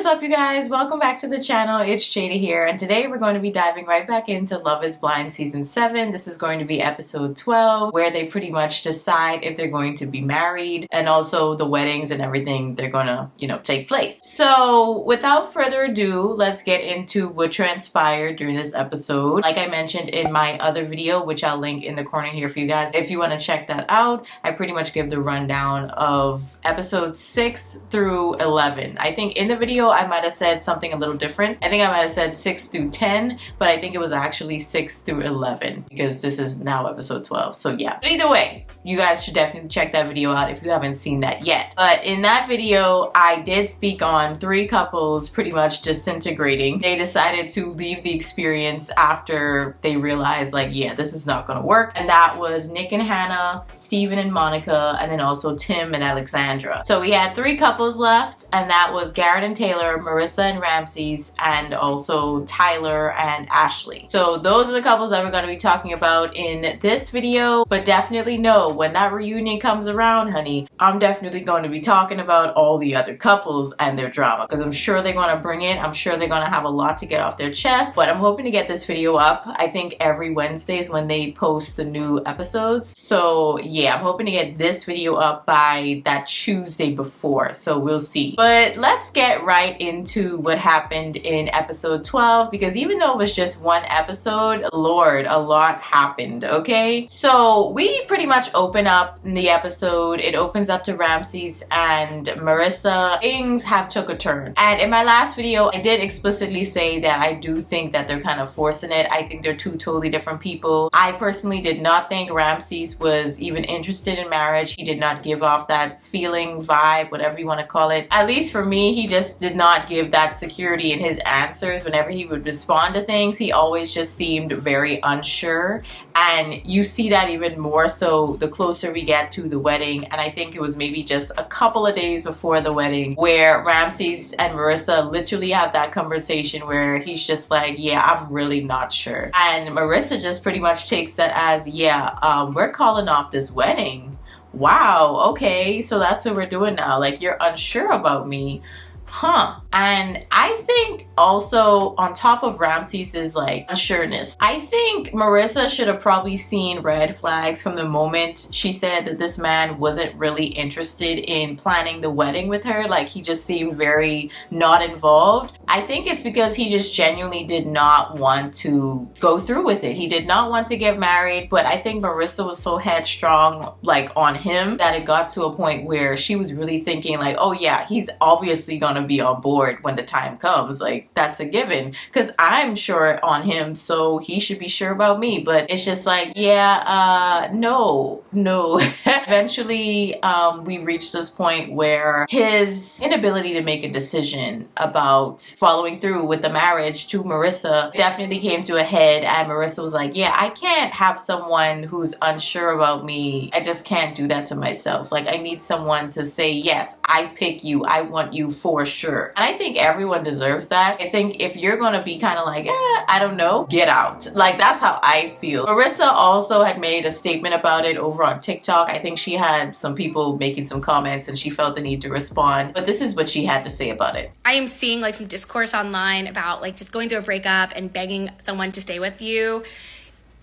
is up, you guys? Welcome back to the channel. It's Jada here, and today we're going to be diving right back into Love is Blind Season 7. This is going to be episode 12, where they pretty much decide if they're going to be married, and also the weddings and everything they're going to, take place. So without further ado, let's get into what transpired during this episode. Like I mentioned in my other video, which I'll link in the corner here for you guys, if you want to check that out, I pretty much give the rundown of episodes 6 through 11. I think in the video I might have said something a little different. I think I might have said 6 through 10, but I think it was actually 6 through 11 because this is now episode 12. So yeah, but either way, you guys should definitely check that video out if you haven't seen that yet. But in that video, I did speak on 3 couples pretty much disintegrating. They decided to leave the experience after they realized, like, yeah, this is not gonna work. And that was Nick and Hannah, Steven and Monica, and then also Tim and Alexandra. So we had 3 couples left, and that was Garrett and Taylor, Marissa and Ramses, and also Tyler and Ashley. So those are the couples that we're going to be talking about in this video. But definitely know, when that reunion comes around, honey, I'm definitely going to be talking about all the other couples and their drama, because I'm sure they're going to bring it. I'm sure they're going to have a lot to get off their chest. But I'm hoping to get this video up. I think every Wednesday is when they post the new episodes. So yeah, I'm hoping to get this video up by that Tuesday before. So we'll see. But let's get right into what happened in episode 12, because even though it was just one episode, Lord, a lot happened, okay? So we pretty much open up in the episode. It opens up to Ramses and Marissa. Things have took a turn. And in my last video, I did explicitly say that I do think that they're kind of forcing it. I think they're 2 totally different people. I personally did not think Ramses was even interested in marriage. He did not give off that feeling, vibe, whatever you want to call it. At least for me, he just did not give that security in his answers. Whenever he would respond to things, he always just seemed very unsure. And you see that even more so the closer we get to the wedding. And I think it was maybe just a couple of days before the wedding where Ramses and Marissa literally have that conversation where he's just like, yeah, I'm really not sure. And Marissa just pretty much takes that as, yeah, we're calling off this wedding. Wow, okay, so that's what we're doing now. Like, you're unsure about me. Huh. And I think also on top of Ramses's like unsureness, I think Marissa should have probably seen red flags from the moment she said that this man wasn't really interested in planning the wedding with her. Like, he just seemed very not involved. I think it's because he just genuinely did not want to go through with it. He did not want to get married, but I think Marissa was so headstrong like on him that it got to a point where she was really thinking like, oh yeah, he's obviously gonna be on board when the time comes. Like, that's a given, because I'm sure on him, so he should be sure about me. But it's just like, yeah, no. Eventually we reached this point where his inability to make a decision about following through with the marriage to Marissa definitely came to a head, and Marissa was like, yeah, I can't have someone who's unsure about me. I just can't do that to myself. Like, I need someone to say, yes, I pick you, I want you for sure. And I think everyone deserves that. I think if you're gonna be kind of like, I don't know, get out. Like, that's how I feel. Marissa also had made a statement about it over on TikTok. I think she had some people making some comments and she felt the need to respond. But this is what she had to say about it. I am seeing like some discourse online about like just going through a breakup and begging someone to stay with you.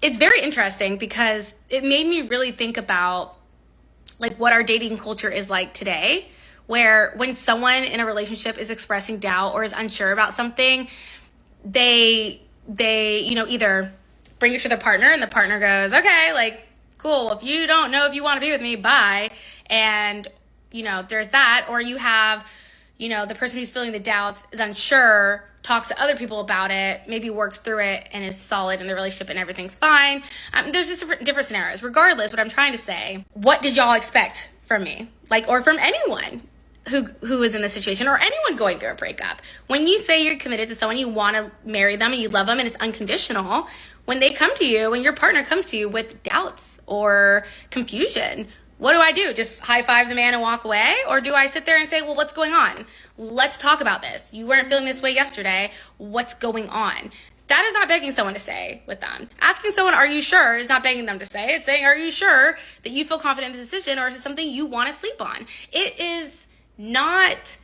It's very interesting because it made me really think about like what our dating culture is like today, where when someone in a relationship is expressing doubt or is unsure about something, they either bring it to the partner and the partner goes, okay, like, cool, if you don't know if you want to be with me, bye. And, there's that. Or you have, the person who's feeling the doubts is unsure, talks to other people about it, maybe works through it and is solid in the relationship and everything's fine. There's just different scenarios. Regardless, what I'm trying to say, what did y'all expect from me? Like, or from anyone who is in this situation, or anyone going through a breakup? When you say you're committed to someone, you want to marry them and you love them and it's unconditional, when they come to you, when your partner comes to you with doubts or confusion, what do? Just high five the man and walk away? Or do I sit there and say, well, what's going on? Let's talk about this. You weren't feeling this way yesterday. What's going on? That is not begging someone to stay with them. Asking someone, are you sure, is not begging them to stay. It's saying, are you sure that you feel confident in the decision, or is it something you want to sleep on? It is not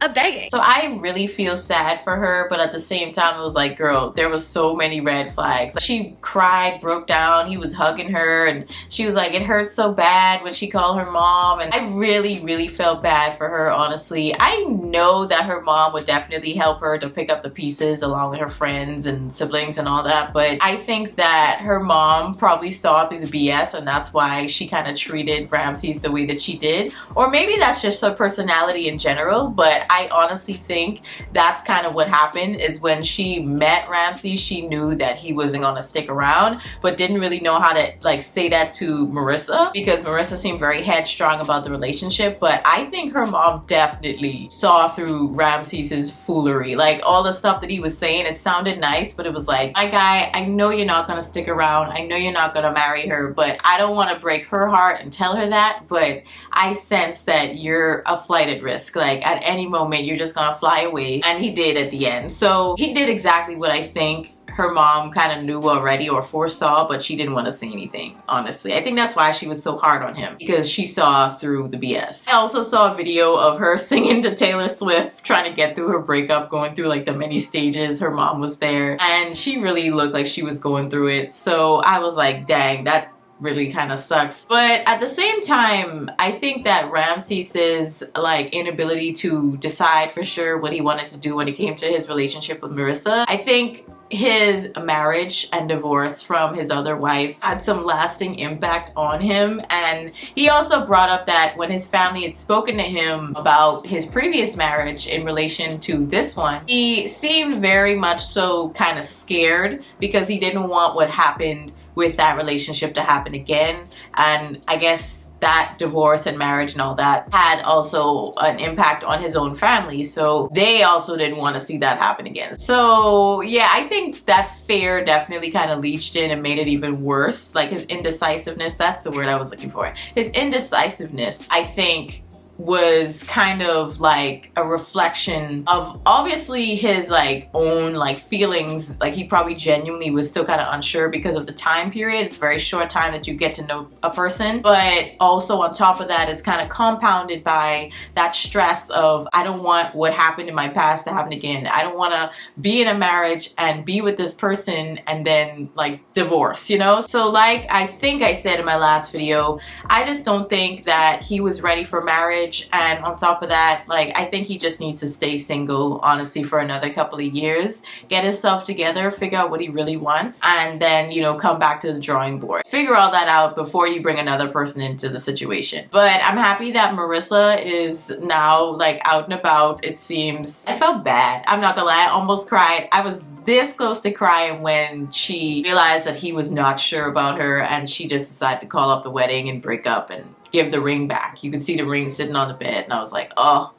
of begging. So I really feel sad for her, but at the same time, it was like, girl, there was so many red flags. She cried, broke down, he was hugging her, and she was like, it hurts so bad when she called her mom. And I really felt bad for her, honestly. I know that her mom would definitely help her to pick up the pieces along with her friends and siblings and all that, but I think that her mom probably saw through the BS, and that's why she kind of treated Ramses the way that she did. Or maybe that's just her personality in general, but I honestly think that's kind of what happened. Is when she met Ramses, she knew that he wasn't gonna stick around, but didn't really know how to like say that to Marissa, because Marissa seemed very headstrong about the relationship. But I think her mom definitely saw through Ramses's foolery. Like all the stuff that he was saying, it sounded nice, but it was like, my guy, I know you're not gonna stick around, I know you're not gonna marry her, but I don't want to break her heart and tell her that, but I sense that you're a flight at risk. Like at any moment you're just gonna fly away. And he did at the end. So he did exactly what I think her mom kind of knew already or foresaw, but she didn't want to say anything, honestly. I think that's why she was so hard on him, because she saw through the BS. I also saw a video of her singing to Taylor Swift, trying to get through her breakup, going through like the many stages. Her mom was there, and she really looked like she was going through it. So I was like, dang, that really kind of sucks. But at the same time, I think that Ramses's like inability to decide for sure what he wanted to do when it came to his relationship with Marissa, I think his marriage and divorce from his other wife had some lasting impact on him. And he also brought up that when his family had spoken to him about his previous marriage in relation to this one, he seemed very much so kind of scared, because he didn't want what happened with that relationship to happen again. And I guess that divorce and marriage and all that had also an impact on his own family, so they also didn't want to see that happen again. So yeah, I think that fear definitely kind of leached in and made it even worse. Like his indecisiveness, that's the word I was looking for. His indecisiveness, I think, was kind of like a reflection of obviously his like own like feelings. Like he probably genuinely was still kind of unsure because of the time period. It's a very short time that you get to know a person, but also on top of that, it's kind of compounded by that stress of, I don't want what happened in my past to happen again. I don't want to be in a marriage and be with this person and then like divorce, you know? So like I think I said in my last video, I just don't think that he was ready for marriage. And on top of that, like I think he just needs to stay single, honestly, for another couple of years, get himself together, figure out what he really wants, and then, you know, come back to the drawing board. Figure all that out before you bring another person into the situation. But I'm happy that Marissa is now like out and about, it seems. I felt bad, I'm not gonna lie, I almost cried. I was this close to crying when she realized that he was not sure about her, and she just decided to call off the wedding and break up and give the ring back. You could see the ring sitting on the bed, and I was like, oh,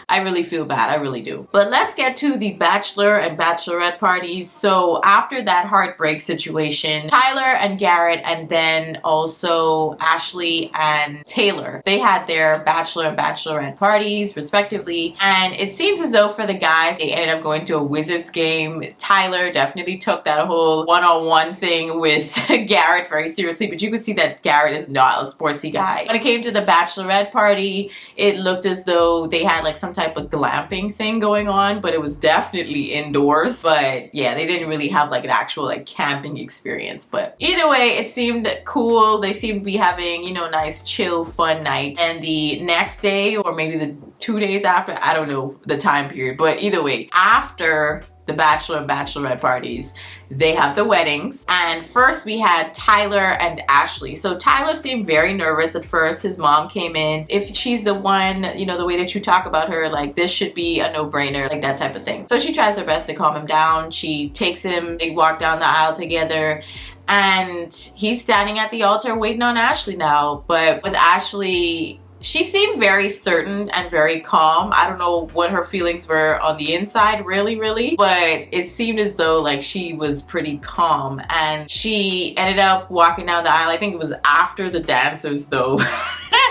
I really feel bad, I really do. But let's get to the bachelor and bachelorette parties. So after that heartbreak situation, Tyler and Garrett, and then also Ashley and Taylor, they had their bachelor and bachelorette parties respectively. And it seems as though for the guys, they ended up going to a Wizards game. Tyler definitely took that whole one-on-one thing with Garrett very seriously, but you could see that Garrett is not a sportsy guy. When it came to the bachelorette party, it looked as though they had like some type of glamping thing going on, but it was definitely indoors. But yeah, they didn't really have like an actual like camping experience. But either way, it seemed cool. They seemed to be having, you know, a nice chill fun night. And the next day, or maybe the 2 days after, I don't know the time period, but either way, after the bachelor and bachelorette parties, they have the weddings. And first we had Tyler and Ashley. So Tyler seemed very nervous at first. His mom came in. If she's the one, you know, the way that you talk about her, like this should be a no-brainer, like that type of thing. So she tries her best to calm him down. She takes him, they walk down the aisle together, and he's standing at the altar waiting on Ashley now. But with Ashley, she seemed very certain and very calm. I don't know what her feelings were on the inside, really, but it seemed as though like she was pretty calm. And she ended up walking down the aisle. I think it was after the dancers though.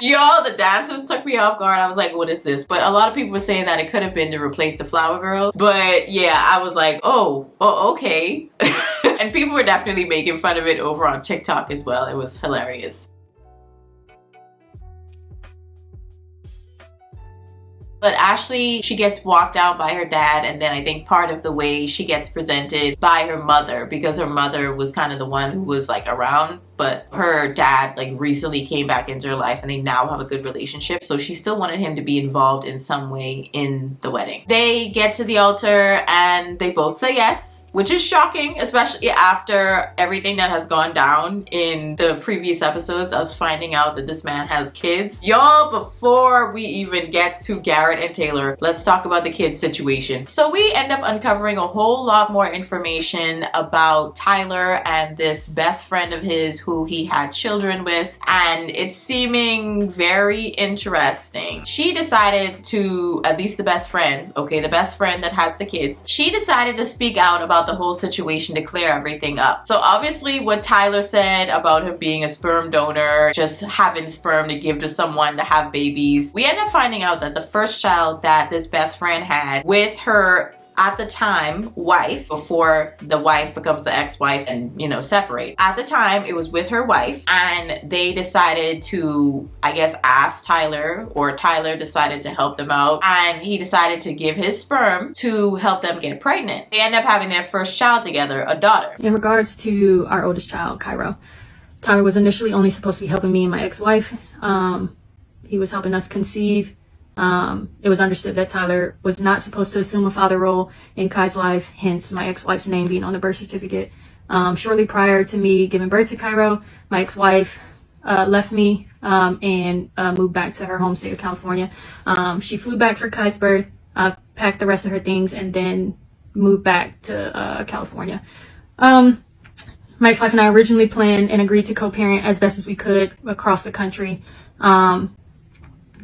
Y'all, the dancers took me off guard. I was like, what is this? But a lot of people were saying that it could have been to replace the flower girl. But yeah, I was like, oh, okay. And people were definitely making fun of it over on TikTok as well. It was hilarious. But Ashley, she gets walked out by her dad, and then I think part of the way she gets presented by her mother, because her mother was kind of the one who was like around, but her dad like recently came back into her life and they now have a good relationship. So she still wanted him to be involved in some way in the wedding. They get to the altar and they both say yes, which is shocking, especially after everything that has gone down in the previous episodes, us finding out that this man has kids. Y'all, before we even get to Garrett and Taylor, let's talk about the kids situation. So we end up uncovering a whole lot more information about Tyler and this best friend of his who he had children with, and it's seeming very interesting. She decided to, at least the best friend, okay, the best friend that has the kids, she decided to speak out about the whole situation to clear everything up. So obviously what Tyler said about him being a sperm donor, just having sperm to give to someone to have babies, we end up finding out that the first child that this best friend had with her at the time wife, before the wife becomes the ex-wife and, you know, separate. At the time, it was with her wife, and they decided to, I guess, ask Tyler, or Tyler decided to help them out, and he decided to give his sperm to help them get pregnant. They end up having their first child together, a daughter. In regards to our oldest child, Cairo, Tyler was initially only supposed to be helping me and my ex-wife. He was helping us conceive. It was understood that Tyler was not supposed to assume a father role in Kai's life, hence my ex-wife's name being on the birth certificate. Shortly prior to me giving birth to Cairo, my ex-wife left me and moved back to her home state of California. She flew back for Kai's birth, packed the rest of her things, and then moved back to California. My ex-wife and I originally planned and agreed to co-parent as best as we could across the country.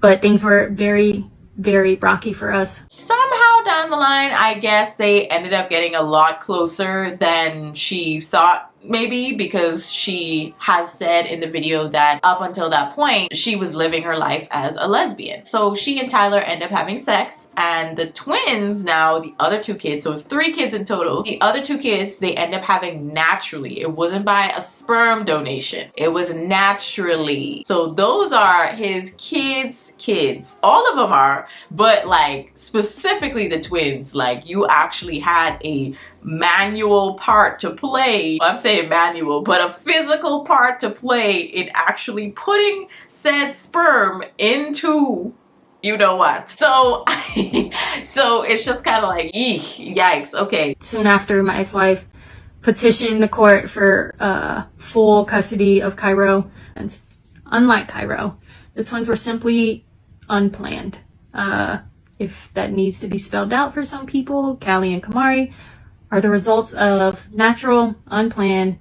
But things were very, very rocky for us. Somehow down the line, I guess they ended up getting a lot closer than she thought, maybe, because she has said in the video that up until that point, she was living her life as a lesbian. So she and Tyler end up having sex, and the twins now, the other two kids, so it's 3 kids in total, the other 2 kids, they end up having naturally. It wasn't by a sperm donation. It was naturally. So those are his kids' kids. All of them are, but like specifically the twins, like you actually had a manual part to play. I'm saying manual, but a physical part to play in actually putting said sperm into you know what. So so it's just kind of like, eek, yikes, okay. Soon after, my ex-wife petitioned the court for full custody of Cairo. And unlike Cairo, the twins were simply unplanned. If that needs to be spelled out for some people, Callie and Kamari are the results of natural, unplanned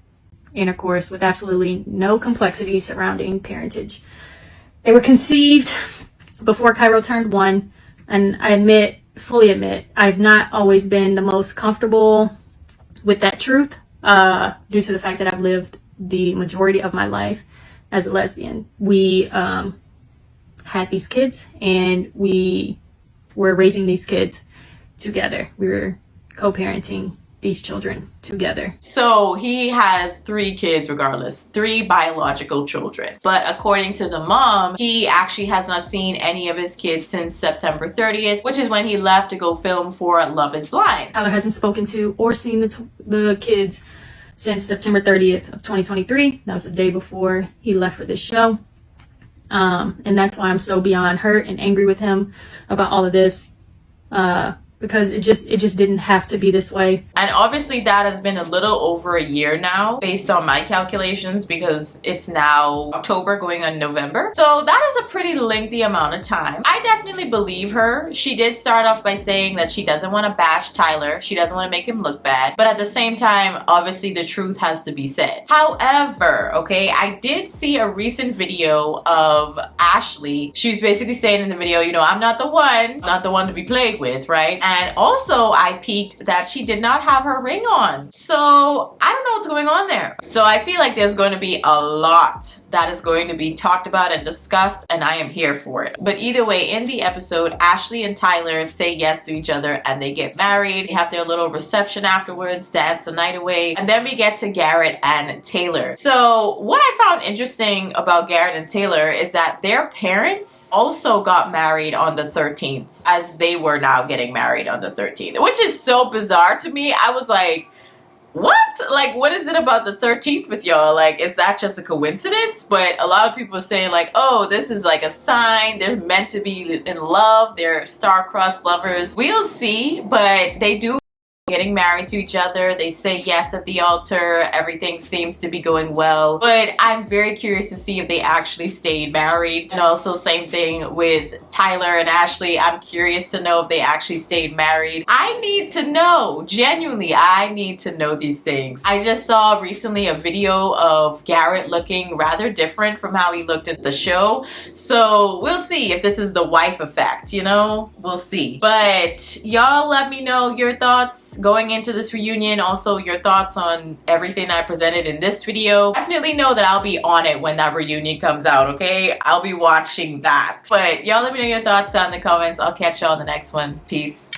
intercourse with absolutely no complexity surrounding parentage. They were conceived before Cairo turned 1, and I fully admit, I've not always been the most comfortable with that truth, due to the fact that I've lived the majority of my life as a lesbian. We had these kids, and we were raising these kids together. We were co-parenting these children together. So he has 3 kids regardless, 3 biological children. But according to the mom, he actually has not seen any of his kids since September 30th, which is when he left to go film for Love is Blind. Tyler hasn't spoken to or seen the kids since September 30th of 2023. That was the day before he left for this show. And that's why I'm so beyond hurt and angry with him about all of this. Because it just didn't have to be this way. And obviously that has been a little over a year now, based on my calculations, because it's now October going on November. So that is a pretty lengthy amount of time. I definitely believe her. She did start off by saying that she doesn't want to bash Tyler. She doesn't want to make him look bad. But at the same time, obviously the truth has to be said. However, okay, I did see a recent video of Ashley. She was basically saying in the video, you know, I'm not the one to be played with, right? And also I peeked that she did not have her ring on. So I don't know what's going on there. So I feel like there's going to be a lot that is going to be talked about and discussed, and I am here for it. But either way, in the episode, Ashley and Tyler say yes to each other and they get married. They have their little reception afterwards, dance the night away, and then we get to Garrett and Taylor. So what I found interesting about Garrett and Taylor is that their parents also got married on the 13th, as they were now getting married on the 13th, which is so bizarre to me. I was like, what? Like, what is it about the 13th with y'all? Like, is that just a coincidence? But a lot of people are saying like, oh, this is like a sign. They're meant to be in love. They're star-crossed lovers. We'll see, but they do getting married to each other. They say yes at the altar. Everything seems to be going well. But I'm very curious to see if they actually stayed married. And also same thing with Tyler and Ashley. I'm curious to know if they actually stayed married. I need to know. Genuinely, I need to know these things. I just saw recently a video of Garrett looking rather different from how he looked at the show. So we'll see if this is the wife effect, you know? We'll see. But y'all let me know your thoughts going into this reunion, also your thoughts on everything I presented in this video. Definitely know that I'll be on it when that reunion comes out, okay? I'll be watching that. But y'all let me know your thoughts down in the comments. I'll catch y'all in the next one. Peace.